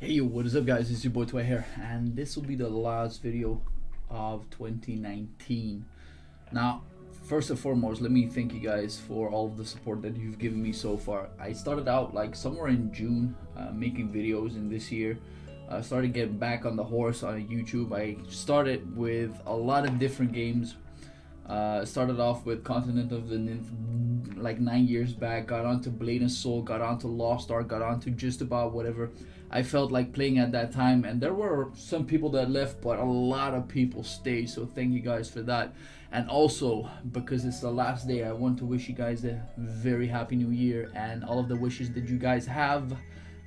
Hey yo, what is up guys, it's your boy Twy here, and this will be the last video of 2019. Now, first and foremost, let me thank you guys for all of the support that you've given me so far. I started out like somewhere in June making videos, and this year I started getting back on the horse on YouTube. I started with a lot of different games. Started off with Continent of the Ninth like 9 years back, got onto Blade and Soul, got onto Lost Ark, got onto just about whatever I felt like playing at that time. And there were some people that left, but a lot of people stayed, so thank you guys for that. And also, because it's the last day, I want to wish you guys a very happy new year, and all of the wishes that you guys have,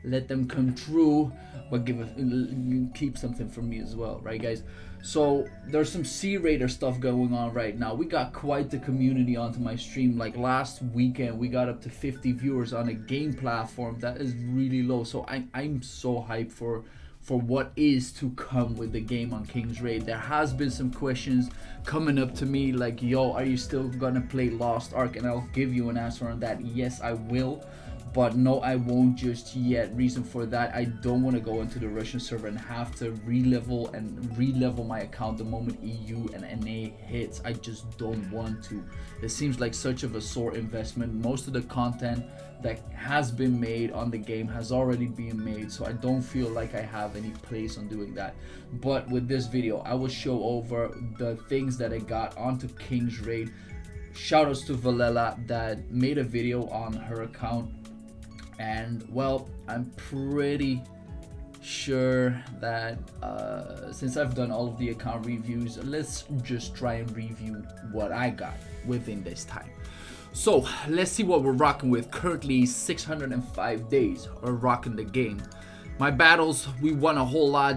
let them come true, but keep something from me as well, right guys? So there's some C Raider stuff going on right now. We got quite the community onto my stream. Like last weekend we got up to 50 viewers on a game platform that is really low, so I'm so hyped for what is to come with the game on King's Raid. There has been some questions coming up to me like, yo, are you still gonna play Lost Ark? And I'll give you an answer on that. Yes, I will, but no, I won't just yet. Reason for that, I don't want to go into the Russian server and have to re-level my account the moment EU and NA hits. I just don't want to. It seems like such of a sore investment. Most of the content that has been made on the game has already been made, so I don't feel like I have any place on doing that. But with this video, I will show over the things that I got onto King's Raid. Shoutouts to Valela that made a video on her account. And well, I'm pretty sure that since I've done all of the account reviews, let's just try and review what I got within this time. So let's see what we're rocking with. Currently 605 days are rocking the game. My battles, we won a whole lot,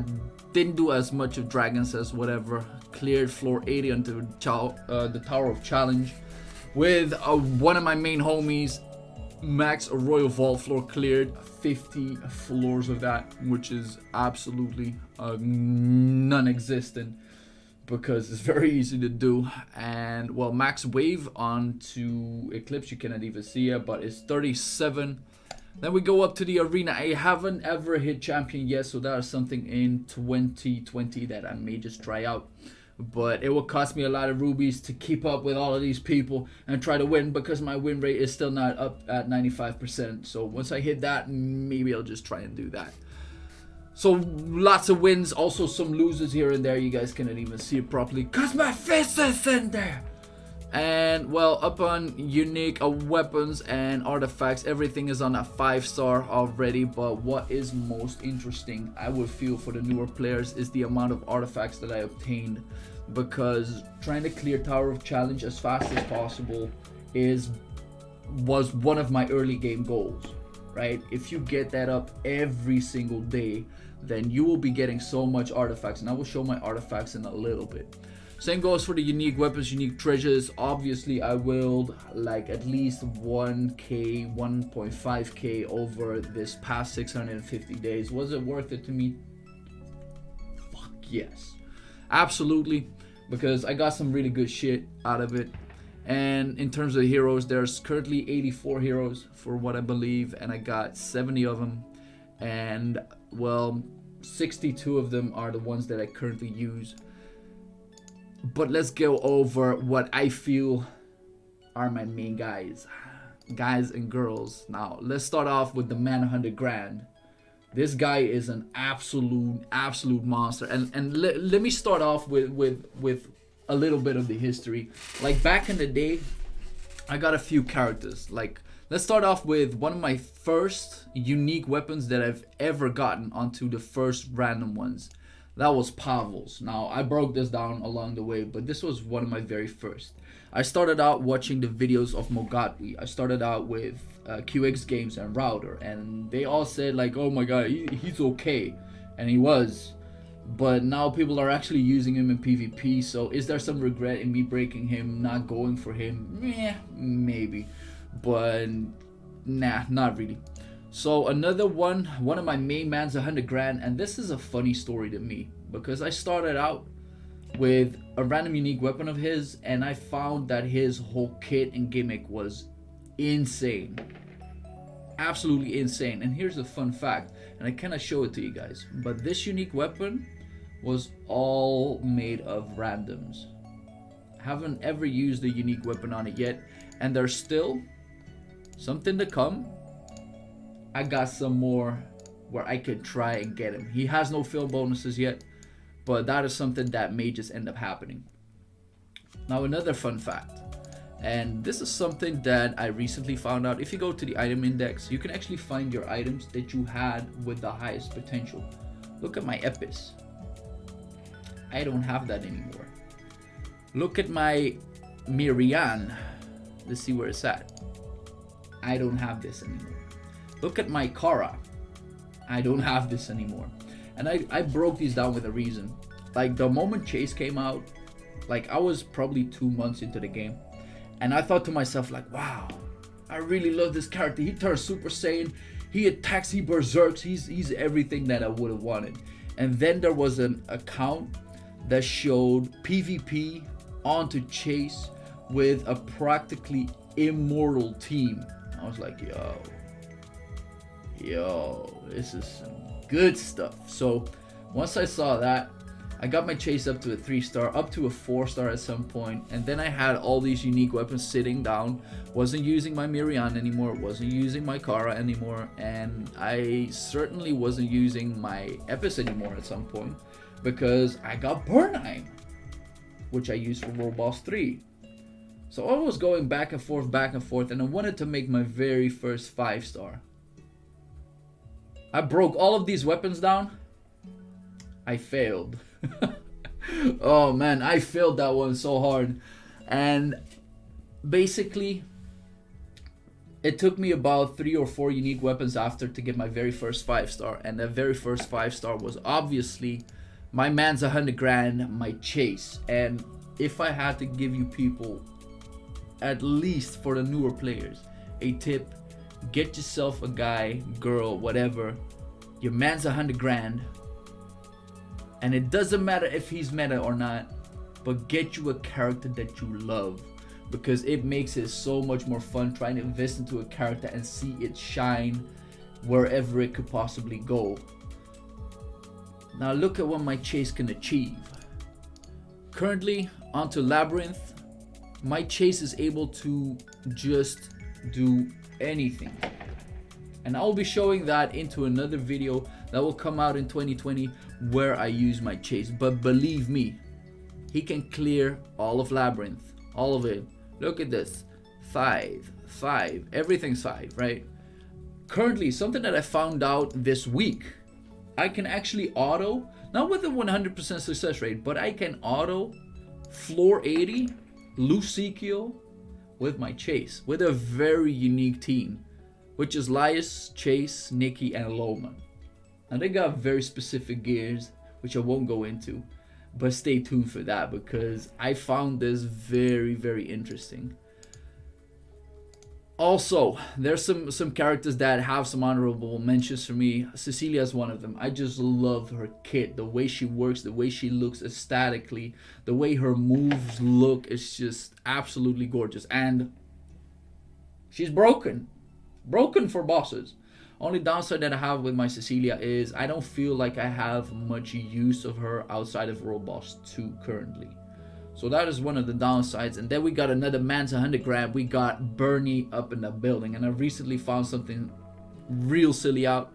didn't do as much of dragons as whatever. Cleared floor 80 onto the Tower of Challenge with one of my main homies. Max a Royal Vault floor, cleared 50 floors of that, which is absolutely non-existent because it's very easy to do. And well, max wave onto Eclipse, you cannot even see it, but it's 37. Then we go up to the arena. I haven't ever hit champion yet, so that is something in 2020 that I may just try out. But it will cost me a lot of rubies to keep up with all of these people and try to win, because my win rate is still not up at 95%. So once I hit that, maybe I'll just try and do that. So lots of wins, also some losers here and there. You guys cannot even see it properly because my face is in there. And well, up on unique weapons and artifacts, everything is on a 5-star already. But what is most interesting, I would feel, for the newer players is the amount of artifacts that I obtained, because trying to clear Tower of Challenge as fast as possible was one of my early game goals, right? If you get that up every single day, then you will be getting so much artifacts, and I will show my artifacts in a little bit. Same goes for the unique weapons, unique treasures. Obviously, I willed like at least 1k, 1.5k over this past 650 days. Was it worth it to me? Fuck yes. Absolutely. Because I got some really good shit out of it. And in terms of heroes, there's currently 84 heroes for what I believe, and I got 70 of them. And well, 62 of them are the ones that I currently use. But let's go over what I feel are my main guys and girls. Now let's start off with the man 100 grand. This guy is an absolute monster. And let me start off with a little bit of the history. Like back in the day, I got a few characters. Like let's start off with one of my first unique weapons that I've ever gotten onto the first random ones. That was Pavel's. Now, I broke this down along the way, but this was one of my very first. I started out watching the videos of Mogatwi. I started out with QX Games and Router, and they all said like, oh my god, he's okay. And he was. But now people are actually using him in PvP, so is there some regret in me breaking him, not going for him? Yeah, maybe. But nah, not really. So another one of my main mans, 100 grand, and this is a funny story to me because I started out with a random unique weapon of his, and I found that his whole kit and gimmick was insane. absolutely insane. And here's a fun fact, and I cannot show it to you guys, but this unique weapon was all made of randoms. Haven't ever used a unique weapon on it yet, and there's still something to come. I got some more where I could try and get him. He has no fill bonuses yet, but that is something that may just end up happening. Now, another fun fact, and this is something that I recently found out. If you go to the item index, you can actually find your items that you had with the highest potential. Look at my Epis. I don't have that anymore. Look at my Mirian. Let's see where it's at. I don't have this anymore. Look at my Kara. I don't have this anymore. And I broke these down with a reason. Like, the moment Chase came out, like, I was probably 2 months into the game, and I thought to myself, like, wow, I really love this character. He turns Super Saiyan, he attacks, he berserks, he's everything that I would have wanted. And then there was an account that showed PvP onto Chase with a practically immortal team. I was like, yo, this is some good stuff. So once I saw that, I got my Chase up to a 3-star, up to a 4-star at some point, and then I had all these unique weapons sitting down. Wasn't using my Mirian anymore, wasn't using my Kara anymore, and I certainly wasn't using my Epis anymore at some point, because I got Burnheim, which I used for World Boss 3. So I was going back and forth, and I wanted to make my very first 5-star. I broke all of these weapons down. I failed. Oh man, I failed that one so hard. And basically, it took me about 3 or 4 unique weapons after to get my very first 5-star. And that very first 5-star was obviously my man's 100 grand, my Chase. And if I had to give you people, at least for the newer players, a tip, get yourself a guy, girl, whatever. Your man's 100 grand. And it doesn't matter if he's meta or not, but get you a character that you love, because it makes it so much more fun trying to invest into a character and see it shine wherever it could possibly go. Now look at what my Chase can achieve. Currently onto Labyrinth, my Chase is able to just do anything. And I'll be showing that into another video that will come out in 2020 where I use my Chase. But believe me, he can clear all of Labyrinth, all of it. Look at this, 5, everything's 5, right? Currently, something that I found out this week, I can actually auto, not with a 100% success rate, but I can auto floor 80 Lucicio with my Chase, with a very unique team, which is Laius, Chase, Nikki, and Loma. Now they got very specific gears, which I won't go into, but stay tuned for that, because I found this very, very interesting. Also, there's some characters that have some honorable mentions for me. Cecilia is one of them. I just love her kit, the way she works, the way she looks aesthetically, the way her moves look is just absolutely gorgeous. And she's broken for bosses. Only downside that I have with my Cecilia is I don't feel like I have much use of her outside of World Boss 2 currently. So that is one of the downsides. And then we got another man's 100 grand. We got Bernie up in the building. And I recently found something real silly out.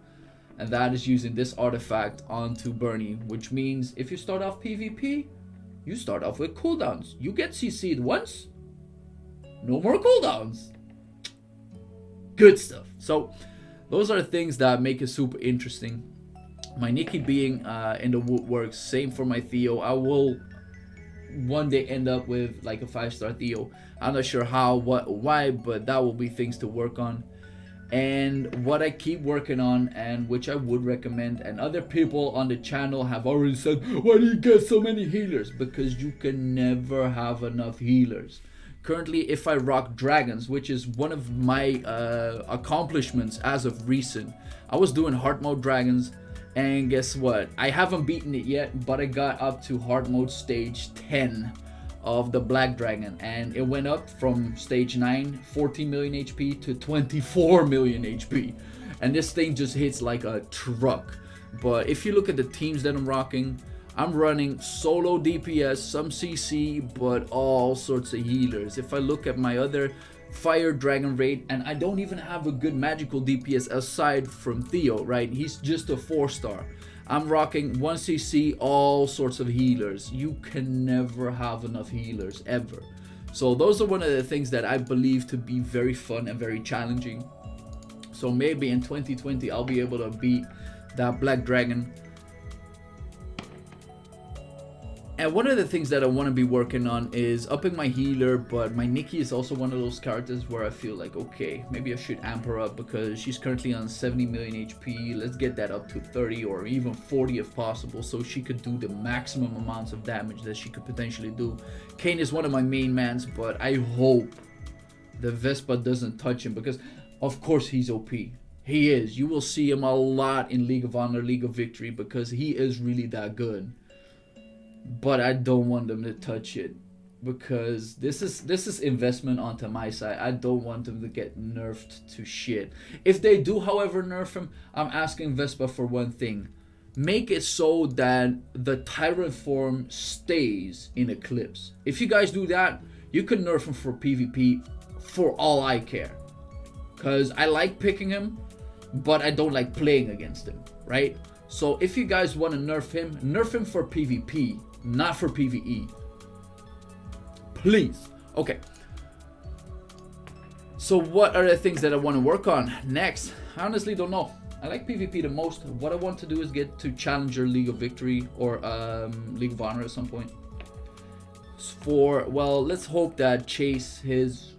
And that is using this artifact onto Bernie. Which means if you start off PvP, you start off with cooldowns. You get CC'd once, no more cooldowns. Good stuff. So those are things that make it super interesting. My Nikki being in the woodworks, same for my Theo. I will one day end up with like a 5-star Theo. I'm not sure how, what, why, but that will be things to work on. And what I keep working on, and which I would recommend, and other people on the channel have already said, why do you get so many healers? Because you can never have enough healers. Currently, if I rock dragons, which is one of my accomplishments as of recent, I was doing hard mode dragons, and guess what? I haven't beaten it yet, but I got up to hard mode stage 10 of the Black Dragon, and it went up from stage 9, 14 million HP to 24 million HP. And this thing just hits like a truck. But if you look at the teams that I'm rocking, I'm running solo DPS, some CC, but all sorts of healers. If I look at my other Fire Dragon raid, and I don't even have a good magical DPS aside from Theo, right? He's just a 4-star. I'm rocking 1cc, all sorts of healers. You can never have enough healers, ever. So those are one of the things that I believe to be very fun and very challenging. So maybe in 2020 I'll be able to beat that Black Dragon. And one of the things that I want to be working on is upping my healer, but my Nikki is also one of those characters where I feel like, okay, maybe I should amp her up because she's currently on 70 million HP. Let's get that up to 30 or even 40 if possible, so she could do the maximum amounts of damage that she could potentially do. Kane is one of my main mans, but I hope the Vespa doesn't touch him because, of course, he's OP. He is. You will see him a lot in League of Honor, League of Victory, because he is really that good. But I don't want them to touch it because this is investment onto my side. I don't want them to get nerfed to shit. If they do, however, nerf him, I'm asking Vespa for one thing. Make it so that the Tyrant form stays in Eclipse. If you guys do that, you can nerf him for PvP for all I care. Because I like picking him, but I don't like playing against him, right? So if you guys want to nerf him for PvP, not for PvE. Please. Okay. So what are the things that I want to work on next? I honestly don't know. I like PvP the most. What I want to do is get to Challenger League of Victory or League of Honor at some point. Well, let's hope that Chase, his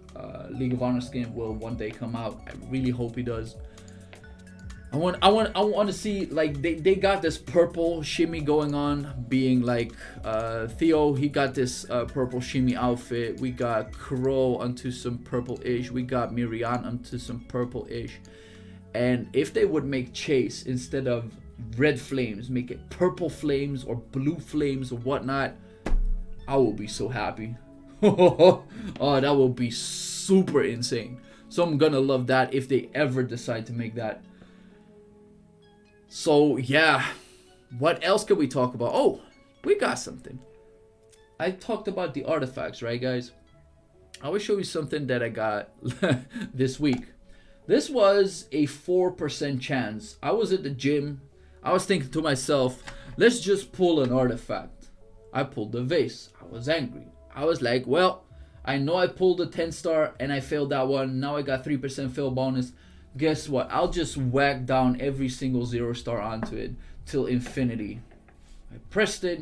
League of Honor skin, will one day come out. I really hope he does. I want to see, like, they got this purple shimmy going on, being like Theo, he got this purple shimmy outfit. We got Crow onto some purple-ish. We got Miriam onto some purple-ish. And if they would make Chase, instead of red flames, make it purple flames or blue flames or whatnot, I will be so happy. Oh, that will be super insane. So I'm gonna love that if they ever decide to make that. So yeah, what else can we talk about? Oh, we got something. I talked about the artifacts, right, guys? I will show you something that I got this week. This was a 4% chance. I was at the gym. I was thinking to myself, let's just pull an artifact. I pulled the vase. I was angry. I was like, well, I know I pulled a 10-star and I failed that one. Now I got 3% fail bonus. Guess what? I'll just whack down every single 0-star onto it till infinity. I pressed it.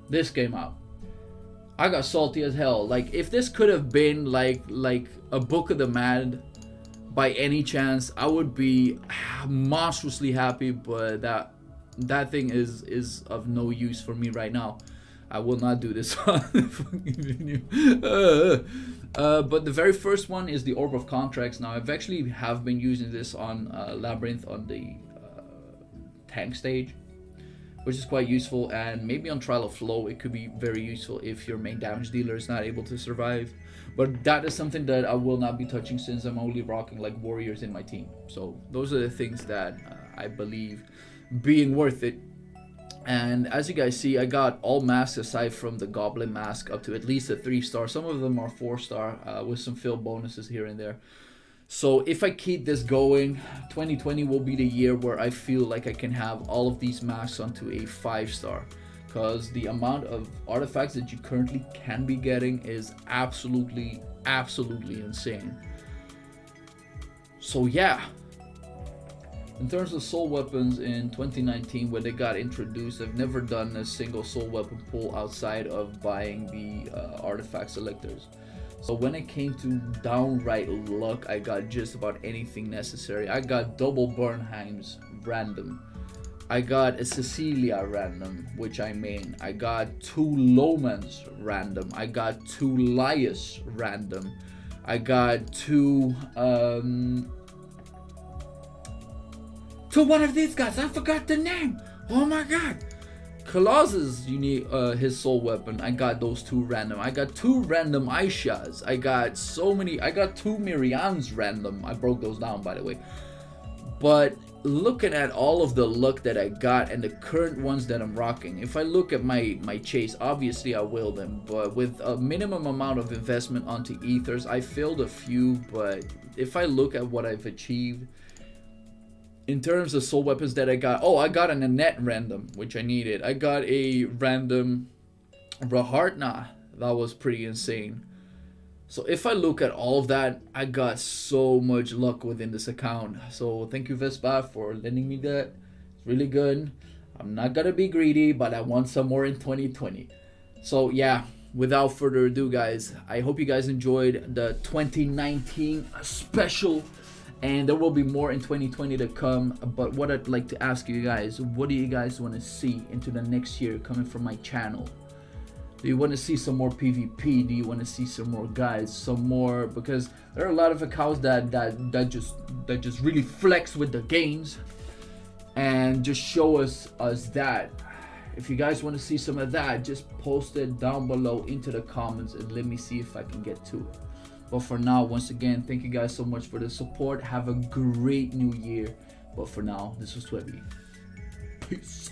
This came out. I got salty as hell. Like, if this could have been like a Book of the Mad by any chance, I would be monstrously happy, but that thing is of no use for me right now. I will not do this on the fucking video. But the very first one is the Orb of Contracts. Now, I've actually have been using this on Labyrinth on the tank stage, which is quite useful, and maybe on Trial of Flow it could be very useful if your main damage dealer is not able to survive. But that is something that I will not be touching since I'm only rocking like warriors in my team. So those are the things that I believe being worth it. And as you guys see, I got all masks aside from the Goblin mask up to at least a 3-star. Some of them are 4-star with some fill bonuses here and there. So if I keep this going, 2020 will be the year where I feel like I can have all of these masks onto a 5-star. Because the amount of artifacts that you currently can be getting is absolutely insane. So yeah. In terms of soul weapons in 2019, when they got introduced, I've never done a single soul weapon pull outside of buying the artifact selectors. So when it came to downright luck, I got just about anything necessary. I got double Bernheims random. I got a Cecilia random, which I main. I got 2 Lomans random. I got 2 Laius random. I got 2 to one of these guys, I forgot the name. Oh my god. Colossus, you need his soul weapon. I got those 2 random. I got 2 random Aishas. I got so many. I got 2 Miriams random. I broke those down, by the way. But looking at all of the luck that I got and the current ones that I'm rocking, if I look at my chase, obviously I will them. But with a minimum amount of investment onto ethers, I failed a few. But if I look at what I've achieved in terms of soul weapons that I got, I got an Annette random, which I needed. I got a random Rahartna. That was pretty insane. So if I look at all of that, I got so much luck within this account. So thank you, Vespa, for lending me that. It's really good. I'm not gonna be greedy, but I want some more in 2020. So yeah, without further ado, guys, I hope you guys enjoyed the 2019 special. And there will be more in 2020 to come. But what I'd like to ask you guys, what do you guys want to see into the next year coming from my channel? Do you want to see some more PvP? Do you want to see some more guides? Some more, because there are a lot of accounts that just really flex with the games and just show us that. If you guys want to see some of that, just post it down below into the comments and let me see if I can get to it. But for now, once again, thank you guys so much for the support. Have a great new year. But for now, this was Twebby. Peace.